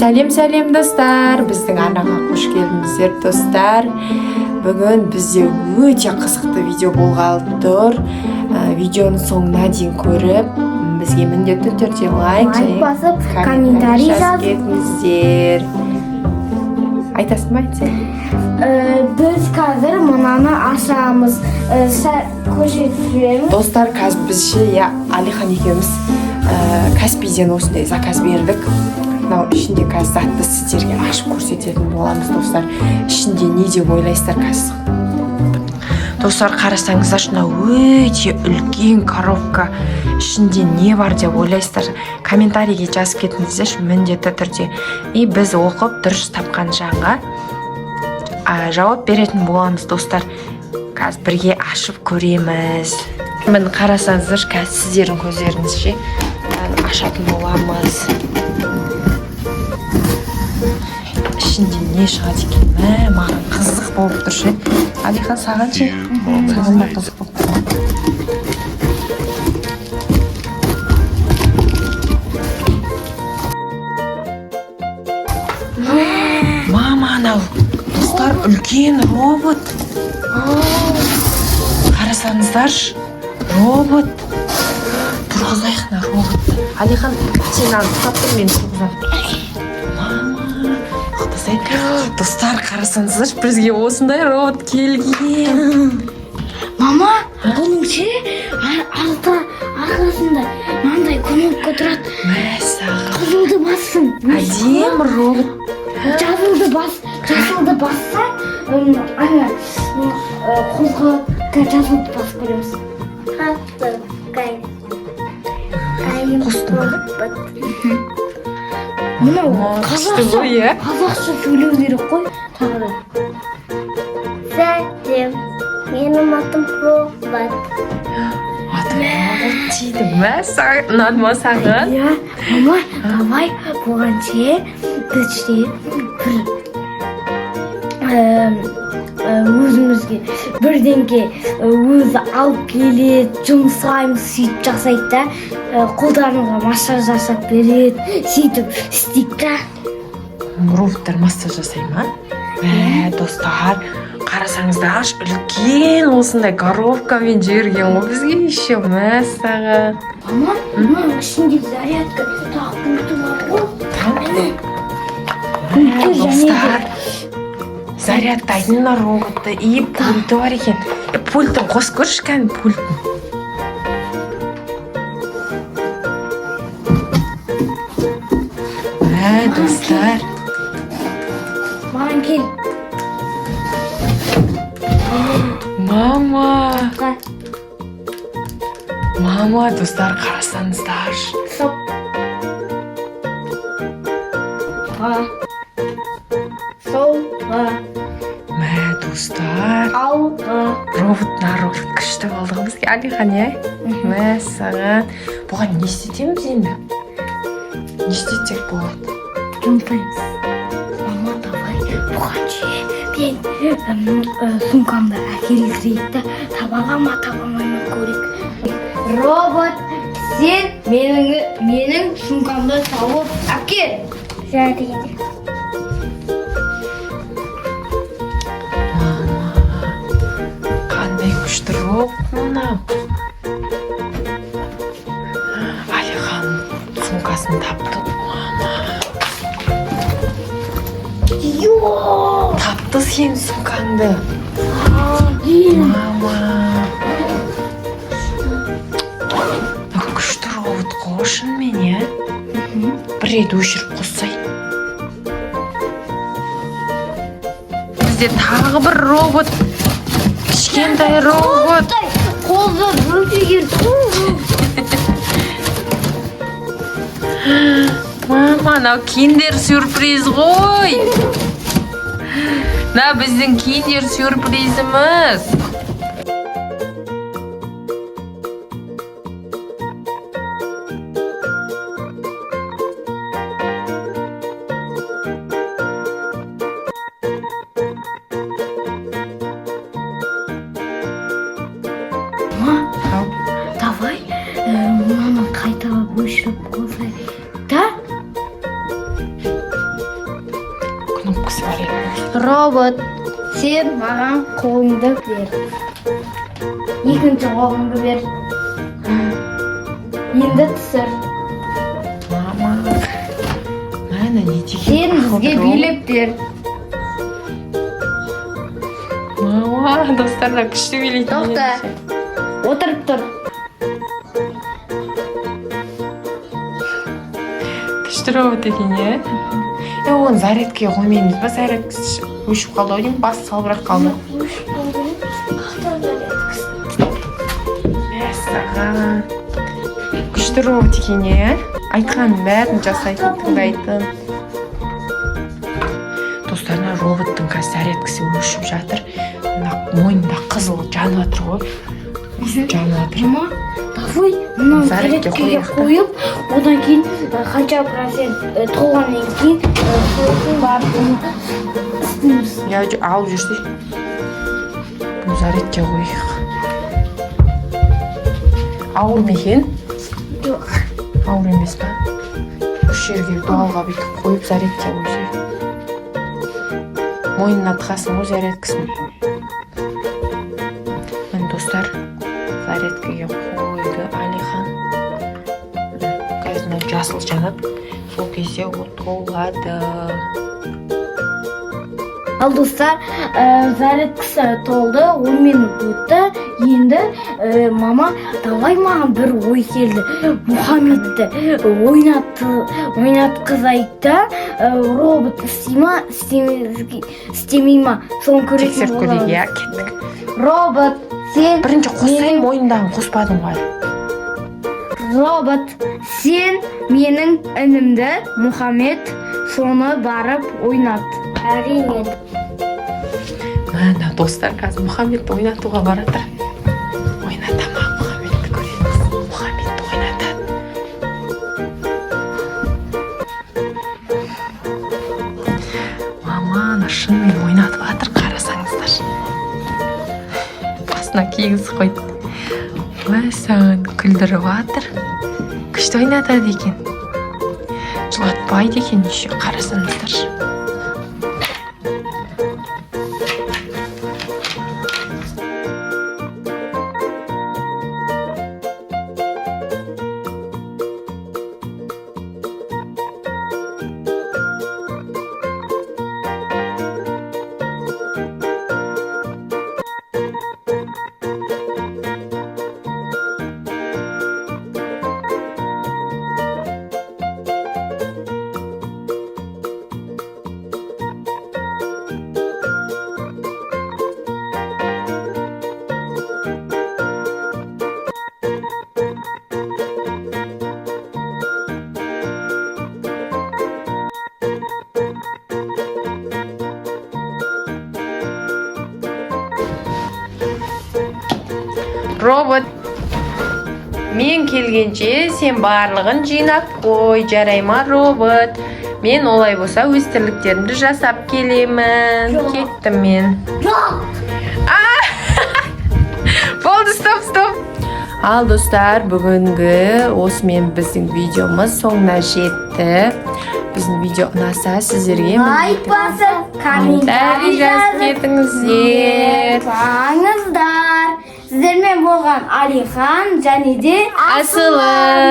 Сәлем достар, біздің арнаға қош келдіңіздер достар. Бүгін бізде өте қызықты видео болғалы тұр. Видеоны соңына дейін көріп, бізге міндетті түрде лайк және басып, комментарий жазып кетіңіздер. Айтасың ба айтсаң? Біз қазір мынаны ашамыз. Көрсетіп жібереміз. Достар, қазір біз Алихан екеуміз Каспийден осындай заказ бердік. Мынау ішінде қазір затты сіздерге ашып көрсететін боламыз достар. Ішінде не деп ойлайсыздар қазір? Достар, қарасаңыздар, мынау өте үлкен коробка. Ішінде не бар деп ойлайсыздар? Комментарийге жазып кетіңіздер, міндетті түрде. И біз оқып дұрыс тапқан жанға жауап беретін боламыз достар. Қазір бірге ашып көреміз. Мін қарасаңыздар, қазір сіздердің көздеріңізше ашатын боламыз. Ішінде не шығады екен? Маған қызық болып тұр ше. Алихан, саған ше? Саған да қызық болып тұр. Мама, анау достар, үлкен робот. Қарасаңыздар, робот. Тұрғызайық на робот. Алихан, сен аны тұтап тұр, мен тұрғызамын. Достар, қарасаңыздар, бізге осындай робот келген. Мама, бұның ше арқасында мынандай кнопка тұрады. Мәссаған. Қызылды бассын. Әдемі робот. Жасылды басса, ана қозғалып, жасылды басып көреміз. Мынау қазақша сөйлеу керек қой тағы да. Сәлем, менің атым робот. Атым робот дейді. Мәссаған, ұнады ма саған? Иә, мама, давай бұған ше бізде өзімізге бірдеңке өзі алып келеді, жұмсаймыз, сөйтіп жасайды да, қолдарыңызға массаж жасап береді, сөйтіп істейді да. Роботтар массаж жасай ма? Достар, қарасаңыздар, үлкен осындай коробкамен жіберген ғой бізге еще. Мәссаған. Мама, мынаның ішінде зарядка тағы пульті бар ғой. Достар, зарядтайтын роботты и пульті бар екен. Пультін қосып көрші кән пультін. Достар. Маған кел. Мама, достар, қарасаңыздар. Соп. Солға. Достар. Алға. Робот күшті болдық бізге. Алихан, мәссаған. Бұған не істетеміз енді? Не істетсек болады? Жұмсаймыз. Мама, давай бұған ше мен сумкамды әкелдірейік та табаға ма табамай ма көрейік. Робот, сен менің сумкамды тауып әкел. Жарайды. Қандай күшті робот мынау. Алихан сумкасын тапты. Тапты сен сумкаңды. Мама. Күшті робот қошын мен, бір рет өшіріп қоссай. Бізде тағы бір робот. Кішкентай робот. Қолды бөлтегер. Мама, анау киндер сюрприз ғой. Біздің киндер сюрпризіміз. Давай мынаны қайта өшіріп қойсай да Робот, сен маған қолыңды бер. Екінші қолыңды бер. Енді түсір. Мама. Mana не деген? Сен бізге билеп бер. Мама, достарына күшті билейді. Тоқта. Отырып тұр. Күшті робот екен, иә? Оны зарядкаға қоймаймыз ба? Зарядкасы өшіп қалды ау деймін, басы салбырап қалды. Мәссаған. Күшті робот екен, иә? Айтқанның бәрін жасайтын, тыңдайтын. Достарына роботтың қазір зарядкасы өшіп жатыр. Мойнында қызыл жанып жатыр ғой. Жанып жатыр. Мама, давай мынаны Зарядке зарядкаға қойып, одан кейін қанша процент толғаннан кейін сосын барып оны істейміз. Я алып жүрсе. Бұл зарядкаға қойық. Ауыр ма екен? Жоқ. Ауыр емес па? Үш жерге дуалға бүйтіп қойып зарядкаға қойсай. Мойнына тығасың ғой зарядкасын. Міне достар, зарядкаға қойды Алихан. Қазір мына жасыл жанып, сол кезде ол толады. Ал достар, зарядкасы толды, 10 минут өтті. Енді мама, давай маған бір ой келді. Мұхаммедті ойнатқызайық да, робот істемей ма? Соны көретін Тексеріп көрейік, иә, кеттік. Робот, сен... Бірінші қосайын, мойындағын қоспадың ғой. Робот, сен менің інімді, Мұхаммед, соны барып ойнат. Әрине. Мына достар қазір Мұхаммедті ойнатуға баратыр. Ойната ма Мұхаммедті көреміз. Мұхаммедті ойнатады. Маманы шынымен ойнатып жатыр, қарасаңыздар. Басына кигіз қойды. Мәссаған күлдіріп жатыр. Күшті ойнатады екен. Жылатпайды екен еще, қарасаңыздар. Робот, мен келгенше сен барлығын жинап қой, жарай ма робот? Мен олай болса өз тірліктерімді жасап келемін. Кеттім мен. Жоқ! Болды, стоп. Ал достар, бүгінгі осымен біздің видеомыз соңына жетті. Біздің видео ұнаса сіздерге Лайк басып, комментарий жазып кетіңіздер. Саңыздар. Сіздермен болған Алихан және де Асылы.